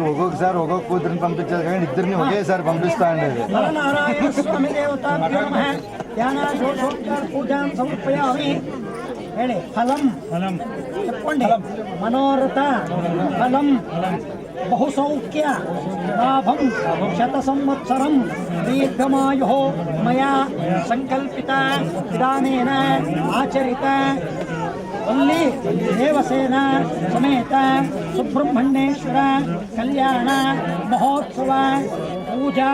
ఒక్కొక్కసారి ఒక్కొక్క కూతురిని పంపించారు కానీ ఇద్దరిని ఒకేసారి పంపిస్తా ఉండేది. నారాయణ స్వామి దేవతాభ్యో నమః. ధ్యానాదోషోపచార పూజాం సమర్పయామి. ಹೇಳಿ ಫಲಂ చెప్పండి. మనోరథ ఫలం బహుసౌఖ్య లాభం శత సంవత్సరం దీర్ఘమాయు మయా సంకల్పిత విధానేన ఆచరిత వల్లి దేవసేన సమేత సుబ్రహ్మణ్యేశ్వర కళ్యాణ మహోత్సవ పూజా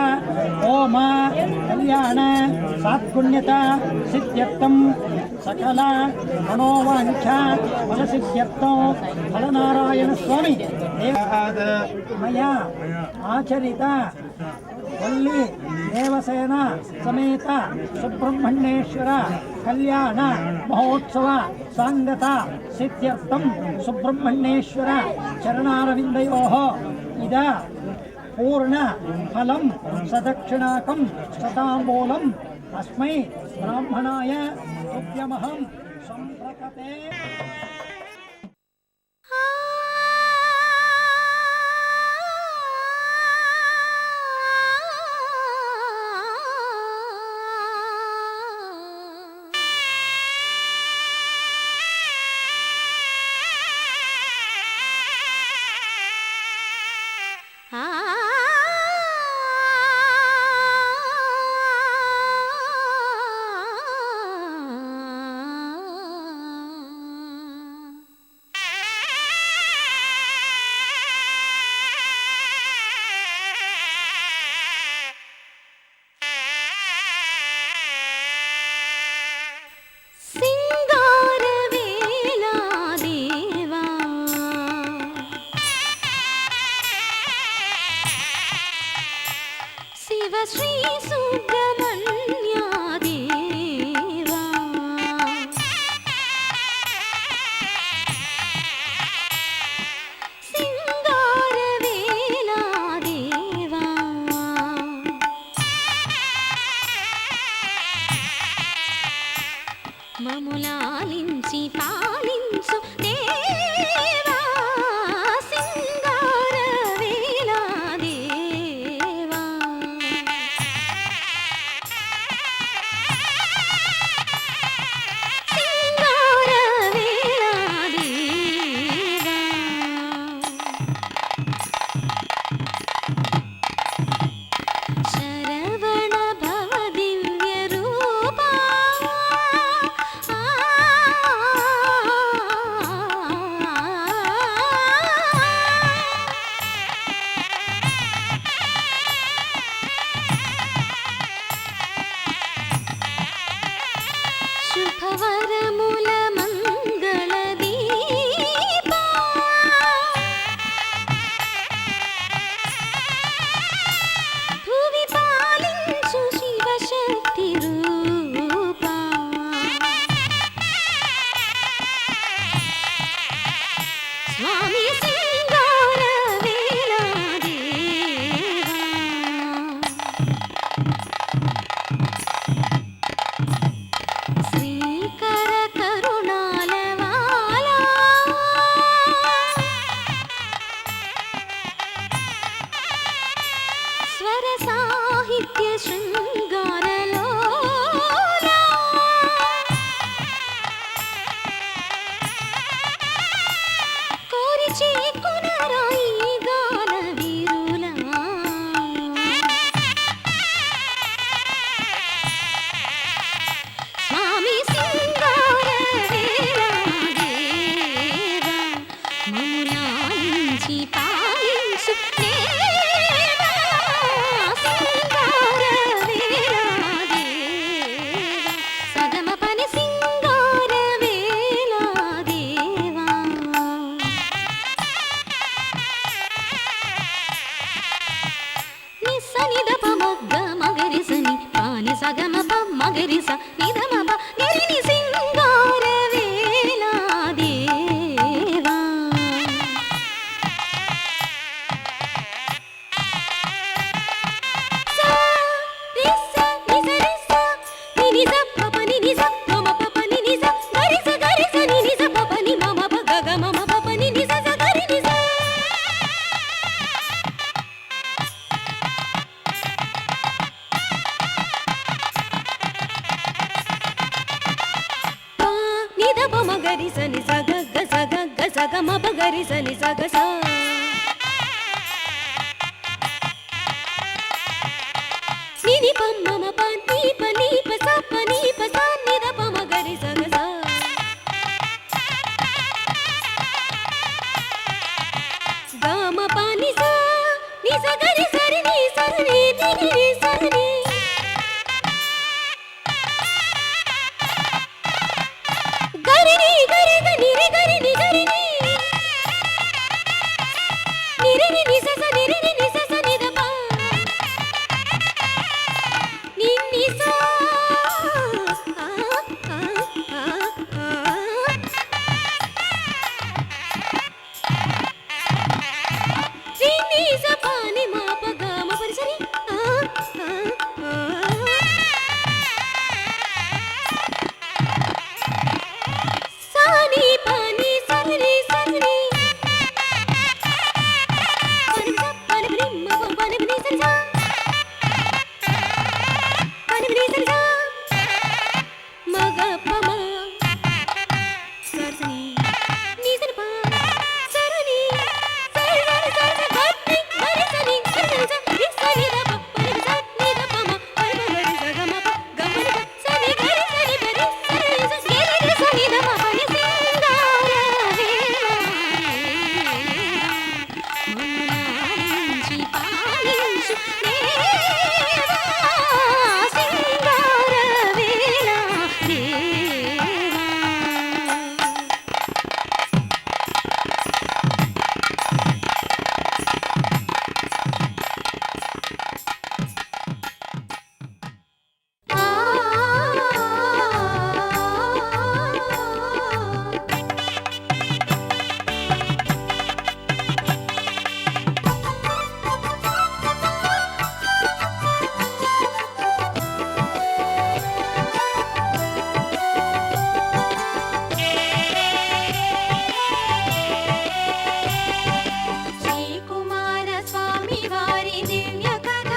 హోమ కళ్యాణ సాత్పుణ్యత సిద్ధ్యర్థం సకల మనోవాంఛ ఫలసిద్ధ్యర్థం ఫలనారాయణ స్వామి మయా ఆచరిత వల్లి దేవసేన సమేత సుబ్రహ్మణ్యేశ్వర కళ్యాణ మహోత్సవ సాంగత సిద్ధ్యర్థం సుబ్రహ్మణ్యేశ్వర చరణారవిందయోః ఇద పూర్ణ ఫలం సదక్షిణాకం శతాంబూలం అస్మై బ్రాహ్మణాయ తుభ్యమహం సంప్రకతే. శ్రీ సుబ్రహ్మణ్య దేవా సింగార వేళా దేవా మములాలించి పాలించు దేవా సింగార వేళా దేవా శుభవరముల మంగళ దీపా భువి పాలించు శివశక్తి రూపా స్వామి సింగార వేళా దేవా శ్రీకర కరుణాల వాలా స్వర సాహిత్య శృంగారలోలా కోరి చేకునరాయి గాన వీరులా స్వామి సింగార వేళా దేవా మములాలించి పాలించు దేవా సింగార వేళా దేవా సగమ పని సింగార వేళా దేవా నిస్స నిద పమగ్గ మగరిసని పాని సగమ ప మగరిస నిధమ ప నిరిని సింగార వేళా దేవా సా రిస నిస రిస నినిస పప నినిస మమ పప నినిస గరిస గరిస నినిస పప ని మమ ప గగ మమ పప నినిస స గరి నిస పమ గరి సని సగ గ సగ గ సగ మ ప గరి సని సగ సా నిని పమ్మ మ ప ని ప ని ప స ప ని ప స ని ద పమ గరి సగ సా గ మ ప ని స ని స గరి సరి ని సరి ని ని సరి ని గరి ని గరి గ ని రి గరి ని గరి ని ని రి ని ని స స ని రి ని ని స స ని ద ప ని ని స రి ని స ప ని మ ప గ మ ప రి స రి సా ని ప ని స రి ని స రి ని ప ని స ప ని ని మ ప ని ని స రి సా ప ని ని స రి సా మ గ ప మ స రి ని ని స రి ప స రి ని స రి స రి స రి గ ని గ రి స ని స రి స రి స రి ద ప ప ని స ని ద ప మ ప ని గ రి స గ మ ప గ మ ని ప స ని గ రి స ని ప రి స రి స గే రి రి స ని ద మ ప ని సింగార మనాలించి పాలించు దేవా సింగార వేళ దేవా శ్రీ కుమార స్వామి వారి దివ్య కథ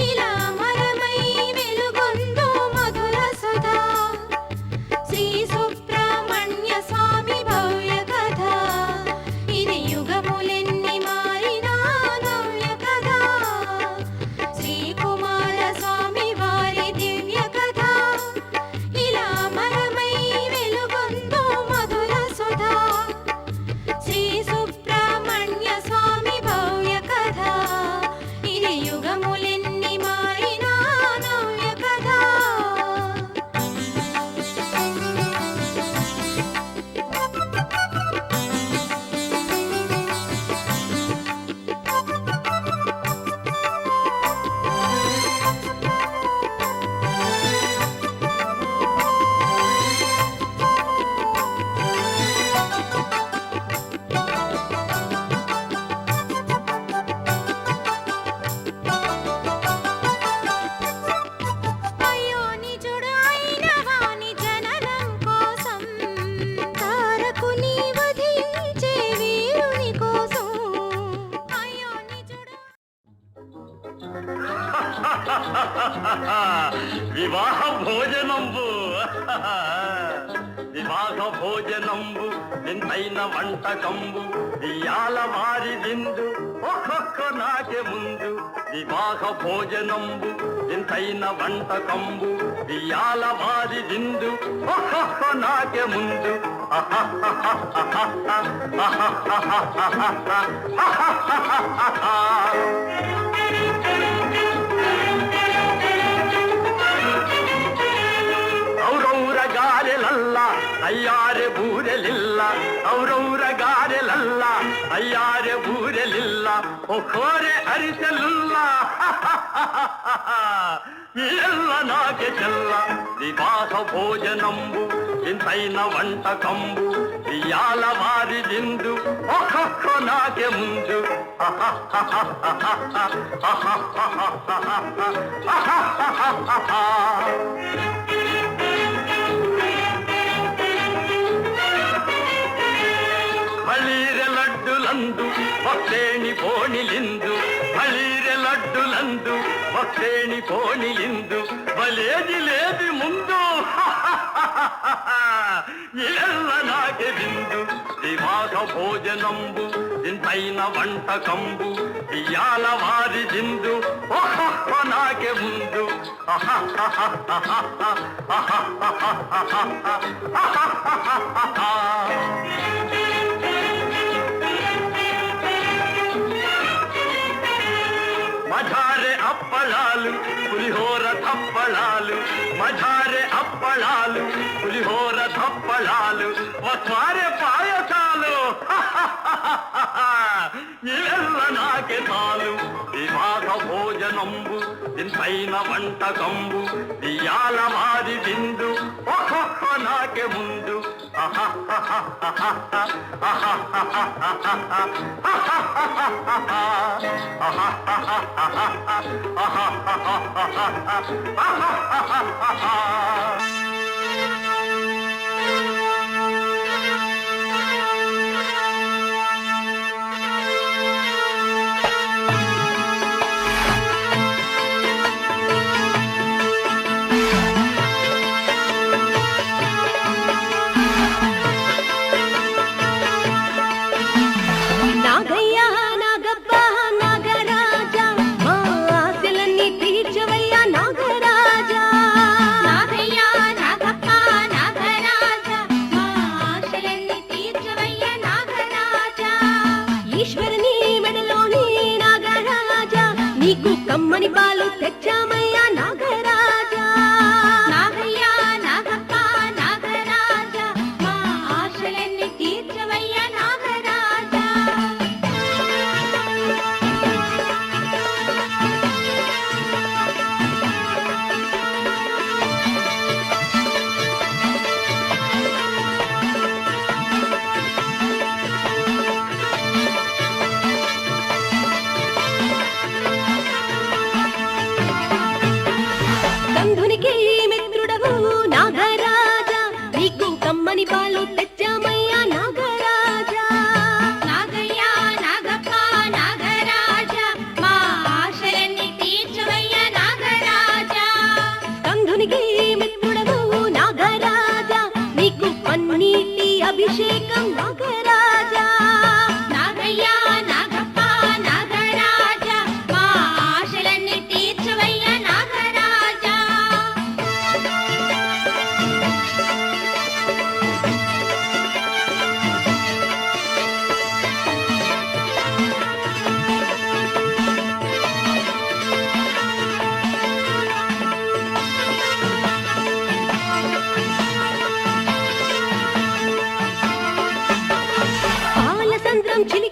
ఇలా మరమై వెలుగొందు మధుర సుధా శ్రీ సుబ్రహ్మణ్య స్వామి భవ్య కథ ఇది యుగములెన్ని మారినా నవ్య కథ శ్రీ కుమార స్వామి వారి దివ్య కథ ఇలా మరమై వెలుగొందు మధుర సుధా శ్రీ సుబ్రహ్మణ్య స్వామి భవ్య కథ ఇది యుగములెన్ని మారినా నవ్య కథ అయ్యో నిజుడు అయిన వాని జననం కోసం తారకుని వధించే వీరుని కోసం అయ్యో నిజుడు వివాహ భోజనంబు వివాహ భోజనంబు వింతైన వంటకంబు ఇయాల వారి విందు ఒక్కొక్క నాకే ముందు వివాహ భోజనంబు వింతైన వంటకంబు ఇయాల వారి విందు ఒక్కొక్క నాకే ముందు ಔರೌರ ಗಾರೆಲಲ್ಲ ಅಯ್ಯಾರೆ ಬೂರೆಲಿಲ್ಲ ಔರೌರ ಗಾರೆಲಲ್ಲ ಅಯ್ಯಾರೆ ಬೂರೆಲಿಲ್ಲ ಒಕ್ಕೋರೆ ಅರಿಸಲಿಲ್ಲ ಎಲ್ಲ ನಾಗೆ ಚೆಲ್ಲ ವಿವಾಹ ಭೋಜನಂಬು ಇಂತೈನ వంటకంబు ఇయాల వారి విందు ఒక్కొక్క నాకే ముందు ಬಳೀರೆ ಲಡ್ಡುಲಂದು ಭಕ್ತೇಣಿ ಪೋಣಿಲಿಂದು ಬಳೀರೆ ಲಡ್ಡುಲಂದು ಭಕ್ತೇಣಿ ಪೋಣಿಲಿಂದು ಬಲೇದಿ ಲೇದಿ ಮುಂದು ಎಲ್ಲ ನಾಗೆ ಬಿಂದು ದಿವಾಸ ಭೋಜನಂಬು ಇಂತೈನ వంటకంబు ఇయాల వారి జిందు ఓహో నాకే ముందు మజారే అప్పళాలు పులిహోర తప్పళాలు మజారే అప్పళాలు పులిహోర తప్పళాలు వస్వారే పాయసాలు ఇవెల్ల నాకే చాలు వివాహ భోజనంబు ఇంతైన వంటకంబు ఇయాల వారి బిందు ఒక్కొక్క నాకే ముందు కమ్మని పాలు తెచ్చామయ్యా నాగరాజా నాగయ్యా నాగప్ప నాగరాజా మా ఆశలన్నీ తీర్చవయ్యా నాగరాజా కమ్మని పాలు తెచ్చామయ్యా నాగరాజా నాగయ్యా నాగప్ప నాగరాజా మా ఆశలన్నీ తీర్చవయ్యా నాగరాజా కందునికి మిత్రుడవు నాగరాజా నీకు పన్నీటి అభిషేకం నాగరాజా నాగయ్యా నాగప్ప నాగరాజా మా ఆశలన్నీ తీర్చవయ్యా నాగరాజా చిలి